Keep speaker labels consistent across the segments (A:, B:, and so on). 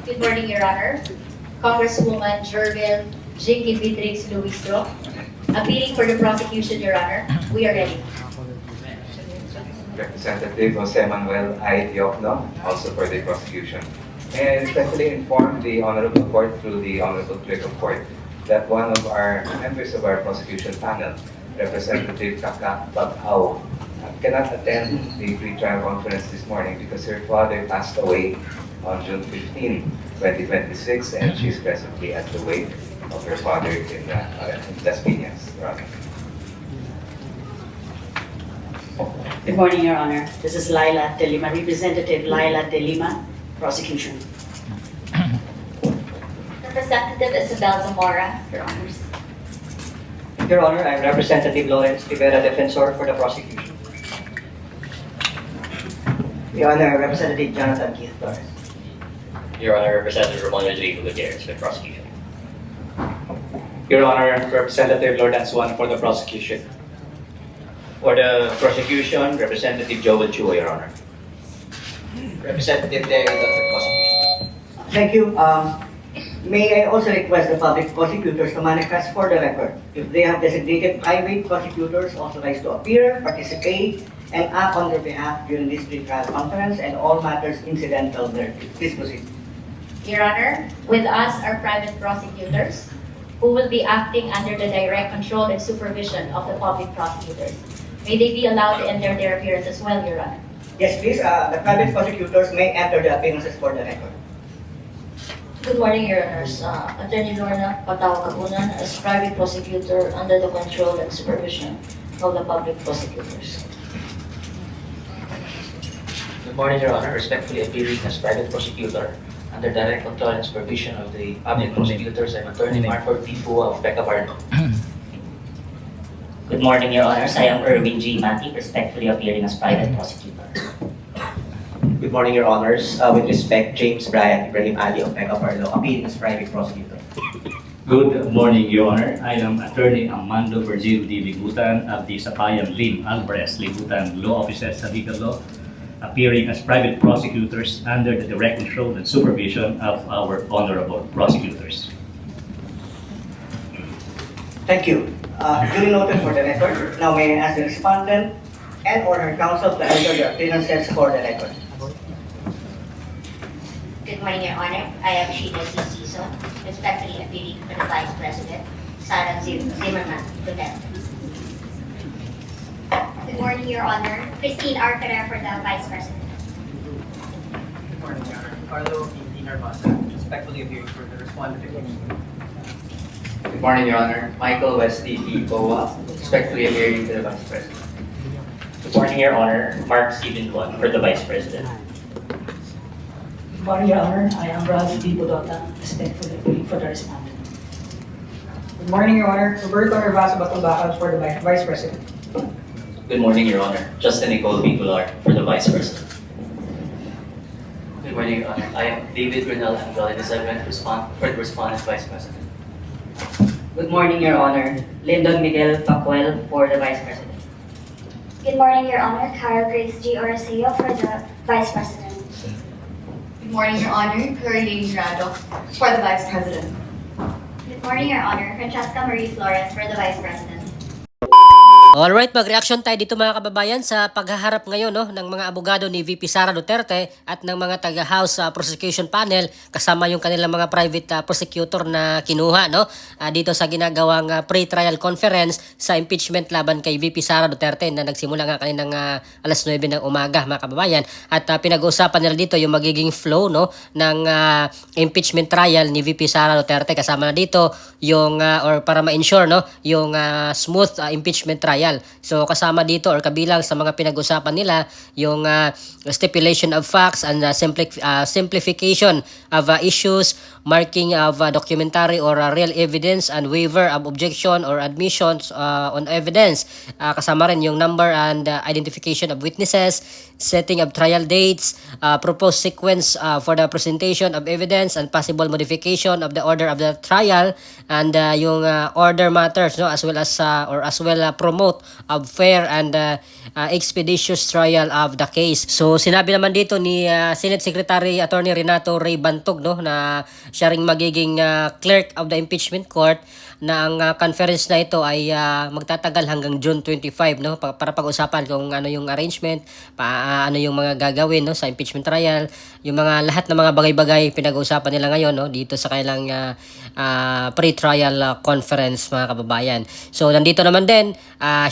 A: Good morning, Your Honor. Congresswoman Jervil Jinky Beatrix Luistro, appealing for the prosecution, Your Honor. We are ready.
B: Representative Jose Manuel I. Diokno, also for the prosecution. May I respectfully inform the Honorable Court through the Honorable Clerk of Court that one of our members of our prosecution panel, Representative Kaka Baghao, cannot attend the pre-trial conference this morning because her father passed away on June 15, 2026, and she's presently at the wake of her father in Las Piñas. Your Honor.
C: Good morning, Your Honor. This is Laila De Lima, Representative Laila De Lima, prosecution.
A: Representative Isabel Zamora, Your Honors.
D: Your Honor, I'm Representative Lawrence Rivera, Defensor for the prosecution. Your Honor, Representative Jonathan Keith Torres.
E: Your Honor, Representative Ramon Rodrigo Gutierrez for the prosecution.
F: Your Honor, Representative Lord Ansuan for the prosecution.
E: For the prosecution, Representative Joel Chua, Your Honor.
D: Representative Terry Dutton, prosecution. Thank you. May I also request the public prosecutors to manifest for the record if they have designated private prosecutors authorized to appear, participate, and act on their behalf during this pre-trial conference and all matters incidental thereto. Please proceed.
A: Your Honor, with us are private prosecutors who will be acting under the direct control and supervision of the public prosecutors. May they be allowed to enter their appearance as well, Your Honor.
D: Yes, please. The private prosecutors may enter the appearances for the record.
G: Good morning, Your Honors. Attorney Lorna Patao Kapunan as private prosecutor under the control and supervision of the public prosecutors.
E: Good morning, Your Honor. Respectfully appearing as private prosecutor under direct control and supervision of the public prosecutors, I'm Attorney Marford P. Fua of Becca Barno.
C: Good morning, Your Honors. I am Erwin G. Mati, respectfully appearing as private prosecutor.
D: Good morning, Your Honors. With respect, James Brian Ibrahim Ali of Mega Parlo, appearing as private prosecutor.
H: Good morning, Your Honor. I am Attorney Armando Virgil D. Ligutan of the Sapayan Lim Alvarez Ligutan Law Offices sa Legal Law, appearing as private prosecutors under the direct control and supervision of our honorable prosecutors.
D: Thank you. Duly noted for the record. Now may I ask the respondent and or her counsel to enter the appearances for the record.
I: Good morning, Your Honor. I am Sheila C. Siso, respectfully appealing for the Vice President, Sarah Zimmerman, Lieutenant.
J: Good morning, Your Honor. Christine R. Ferrer for the Vice President.
D: Good morning, Your Honor. Carlo P. Narvasa, respectfully appearing for the respondent.
E: Good morning, Your Honor. Michael Wesley P. Boa, respectfully appearing to the Vice President.
C: Good morning, Your Honor. Mark Stephen Juan for the Vice President.
K: Good morning, Your Honor. I am Ravi D. Budota, respectfully appealing for the respondent.
L: Good morning, Your Honor. Roberto Nervasa Batumbacan for the Vice President.
E: Good morning, Your Honor. Justin Nicole B. Goulart for the Vice President. Good morning, Your Honor. I am David Renal Andrade, the seventh for the Respondent Vice President.
C: Good morning, Your Honor. Lyndon Miguel Pacuel for the Vice President.
J: Good morning, Your Honor. Carol Grace G. Orasio for the Vice President.
M: Good morning, Your Honor. Curly Jurado for the Vice President.
J: Good morning, Your Honor. Francesca Marie Flores for the Vice President.
N: Alright, mag-reaction tayo dito mga kababayan sa paghaharap ngayon ng mga abogado ni VP Sara Duterte at ng mga taga-House Prosecution Panel kasama yung kanilang mga private prosecutor na kinuha dito sa ginagawang pre-trial conference sa impeachment laban kay VP Sara Duterte na nagsimula nga kaninang alas 9 ng umaga mga kababayan at pinag-uusapan nila dito yung magiging flow ng impeachment trial ni VP Sara Duterte kasama na dito yung or para ma-ensure yung smooth impeachment trial. So kasama dito or kabilang sa mga pinag-usapan nila yung stipulation of facts and simplification of issues, marking of documentary or real evidence and waiver of objection or admissions on evidence. Kasama rin yung number and identification of witnesses, setting of trial dates, proposed sequence for the presentation of evidence and possible modification of the order of the trial and yung order matters as well as promote promote a fair and expeditious trial of the case. So sinabi naman dito ni Senate Secretary Attorney Renato Ray Bantog, no, na siya ring magiging clerk of the impeachment court, na ang conference na ito ay magtatagal hanggang June 25, no, para pag-usapan kung ano yung arrangement, ano yung mga gagawin, no, sa impeachment trial, yung mga lahat ng mga bagay-bagay pinag-uusapan nila ngayon, no, dito sa kailang pre-trial conference, mga kababayan. So nandito naman din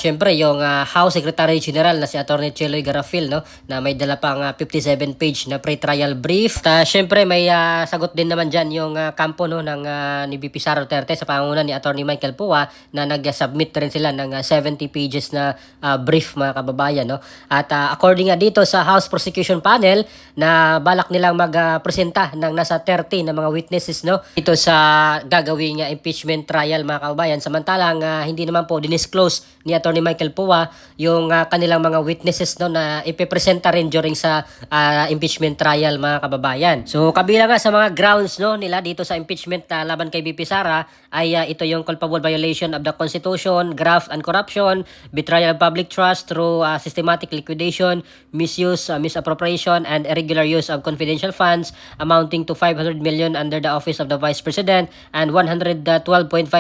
N: syempre yung House Secretary General na si Attorney Cheloy Garafil, no, na may dala pang 57 page na pre-trial brief. Syempre may sagot din naman dyan yung kampo, no, ng ni VP Sara Duterte sa pangunguna ni Attorney Michael Pua, na nag-submit rin sila ng 70 pages na brief, mga kababayan, no. At according nga dito sa House Prosecution Panel, na balak nilang magpresenta ng nasa 30 na mga witnesses, no, dito sa gagawing impeachment trial, mga kababayan. Samantalang hindi naman po dinisclose ni Attorney Michael Pua yung kanilang mga witnesses, no, na ipipresenta rin during sa impeachment trial, mga kababayan. So kabilang nga sa mga grounds, no, nila dito sa impeachment laban kay VP Sara ay ito yung culpable violation of the Constitution, graft and corruption, betrayal of public trust through systematic liquidation, misuse, misappropriation, and irregular use of confidential funds amounting to 500 million under the Office of the Vice President and 112.5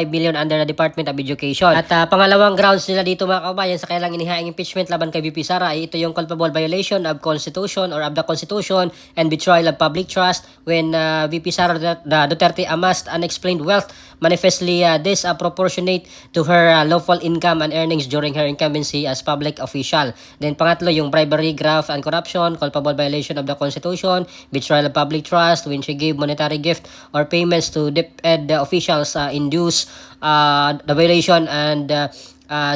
N: million under the Department of Education. At pangalawang grounds nila dito, mga kababayan, sa kailang inihaing impeachment laban kay VP Sara ay ito yung culpable violation of Constitution or of the Constitution and betrayal of public trust when VP Sara Duterte amassed unexplained wealth manifestly disproportionate to her lawful income and earnings during her incumbency as public official. Then pangatlo, yung bribery, graft, and corruption, culpable violation of the Constitution, betrayal of public trust when she gave monetary gift or payments to DepEd officials, induce the violation and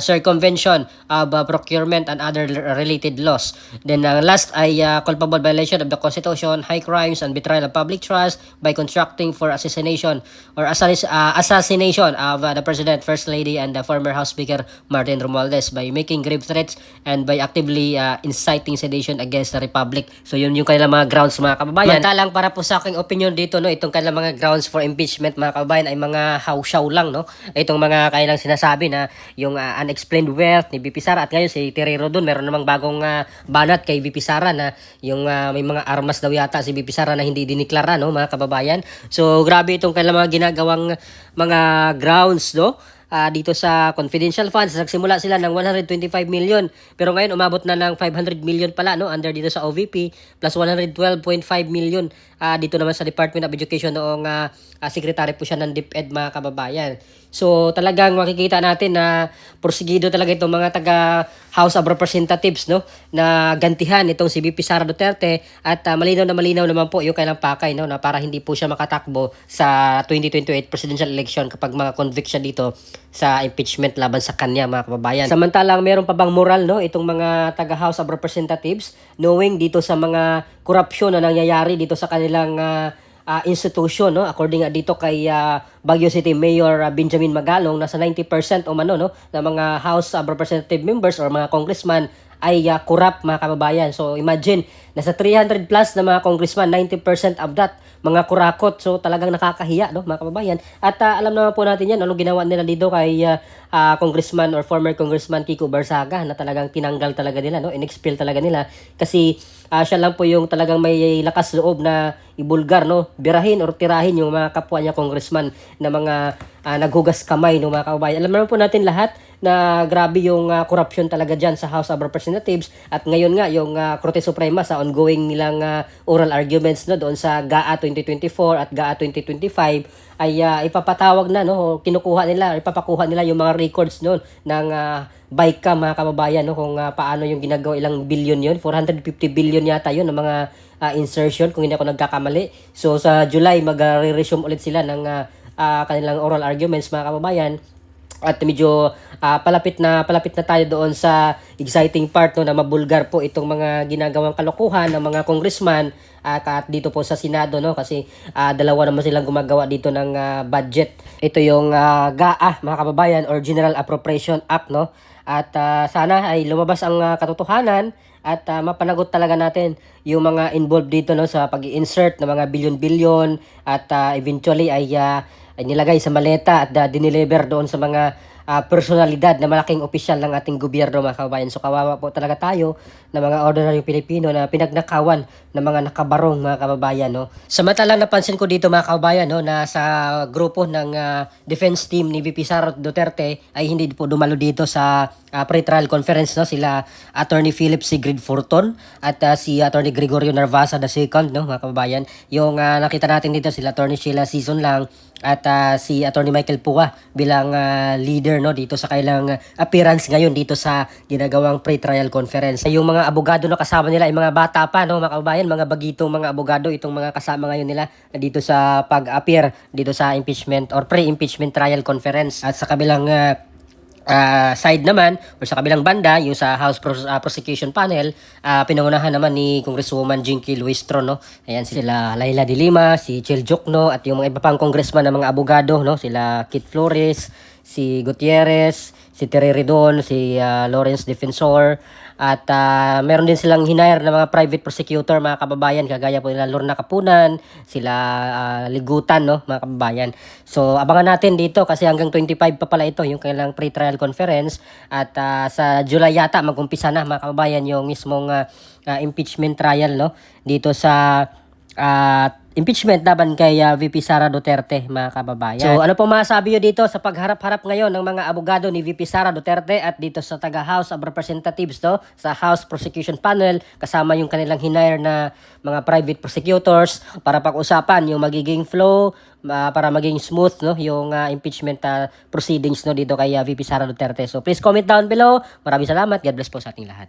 N: circumvention of procurement and other related laws. Then last ay culpable violation of the Constitution, high crimes and betrayal of public trust by constructing for assassination or assassination of the President, First Lady, and the former House Speaker Martin Romualdez by making grave threats and by actively inciting sedition against the Republic. So yun yung kanilang mga grounds, mga kababayan. Mantalang para po sa aking opinion dito, no, itong kanilang mga grounds for impeachment, mga kababayan, ay mga hawsyaw lang, no. Itong mga kanilang sinasabi na yung unexplained wealth ni VP Sara, at ngayon si Terero doon, meron namang bagong banat kay VP Sara na yung may mga armas daw yata si VP Sara na hindi diniklara, no, mga kababayan. So grabe itong kanilang mga ginagawang mga grounds, no. Dito sa confidential funds, nagsimula sila ng 125 million pero ngayon umabot na ng 500 million pala, no, under dito sa OVP, plus 112.5 million dito naman sa Department of Education noong secretary po siya ng DepEd, mga kababayan. So talagang makikita natin na porsigido talaga itong mga taga House of Representatives, no, na gantihan itong si VP Sara Duterte, at malinaw naman po yung kailang pakay, no, na para hindi po siya makatakbo sa 2028 presidential election kapag convict siya dito sa impeachment laban sa kanya, mga kababayan. Samantalang meron pa bang moral, no, itong mga taga House of Representatives knowing dito sa mga korupsyon na nangyayari dito sa kanilang institution, no? According dito kay Baguio City Mayor Benjamin Magalong, nasa 90% o mano, no, na mga House of Representative members or mga congressman ay corrupt, mga kababayan. So imagine, nasa 300 plus na mga congressman, 90% of that mga kurakot. So talagang nakakahiya, no, mga kababayan. At alam naman po natin yan, anong ginawa nila dito kay congressman or former congressman Kiko Barsaga, na talagang tinanggal talaga nila, no, in-expel talaga nila kasi siya lang po yung talagang may lakas loob na ibulgar, no, birahin or tirahin yung mga kapwa niya congressman na mga naghugas kamay, no, mga kababayan. Alam naman po natin lahat na grabe yung corruption talaga dyan sa House of Representatives, at ngayon nga yung Korte Suprema sa ongoing nilang oral arguments, no, doon sa GAA 2024 at GAA 2025 ay ipapatawag na, no, ipapakuha nila yung mga records noon ng BICAM, mga kababayan, no, kung paano yung ginagawa, ilang billion yun, 450 billion yata yun ng mga insertion kung hindi ako nagkakamali. So sa July mag-resume ulit sila ng kanilang oral arguments, mga kababayan. At medyo palapit na tayo doon sa exciting part, no, na mabulgar po itong mga ginagawang kalokohan ng mga congressman at dito po sa Senado, no, kasi dalawa naman silang gumagawa dito ng budget. Ito yung GAA, mga kababayan, or General Appropriation Act, no. At sana ay lumabas ang katotohanan at mapanagot talaga natin yung mga involved dito, no, sa pag-i-insert ng mga billion-billion at eventually ay nilagay sa maleta at dineliver doon sa mga personalidad na malaking opisyal ng ating gobyerno mga kababayan. So kawawa po talaga tayo na mga ordinaryong Pilipino na pinagnakawan ng mga nakabarong mga kababayan, no. Samantalang napansin ko dito mga kababayan, no, na sa grupo ng defense team ni VP Sara Duterte ay hindi po dumalo dito sa pre-trial conference, no, sila Attorney Philip Sigrid Forton at si Attorney Gregorio Narvasa II, no, mga kababayan. Yung nakita natin dito sila Attorney Sheila Season lang at si Attorney Michael Pua bilang leader, no, dito sa kailang appearance ngayon dito sa ginagawang pre-trial conference. Yung mga abogado na kasama nila ay mga bata pa, no, mga kababayan, mga bagitong mga abogado itong mga kasama ngayon nila dito sa pag-appear dito sa impeachment or pre-impeachment trial conference. At sa kabilang side naman or sa kabilang banda yung sa House Prosecution Panel, pinangunahan naman ni Congresswoman Jinky Luistro, no. Ayan sila Laila de Lima, si Chel Jokno at yung mga iba pang congressman na mga abogado, no, sila Kit Flores, si Gutierrez, si Terry Redon, si Lawrence Defensor at meron din silang hinire na mga private prosecutor mga kababayan kagaya po nila Lorna Kapunan, sila Ligutan, no, mga kababayan. So abangan natin dito kasi hanggang 25 pa pala ito yung kailang pre-trial conference at sa July yata mag-umpisa na mga kababayan yung mismong impeachment trial, no, dito sa impeachment laban kay VP Sara Duterte mga kababayan. So ano pong masasabi nyo dito sa pagharap-harap ngayon ng mga abogado ni VP Sara Duterte at dito sa taga House of Representatives, no, sa House Prosecution Panel kasama yung kanilang hinire na mga private prosecutors para pag-usapan yung magiging flow para maging smooth, no, yung impeachment proceedings, no, dito kay VP Sara Duterte. So please comment down below. Maraming salamat. God bless po sa ating lahat.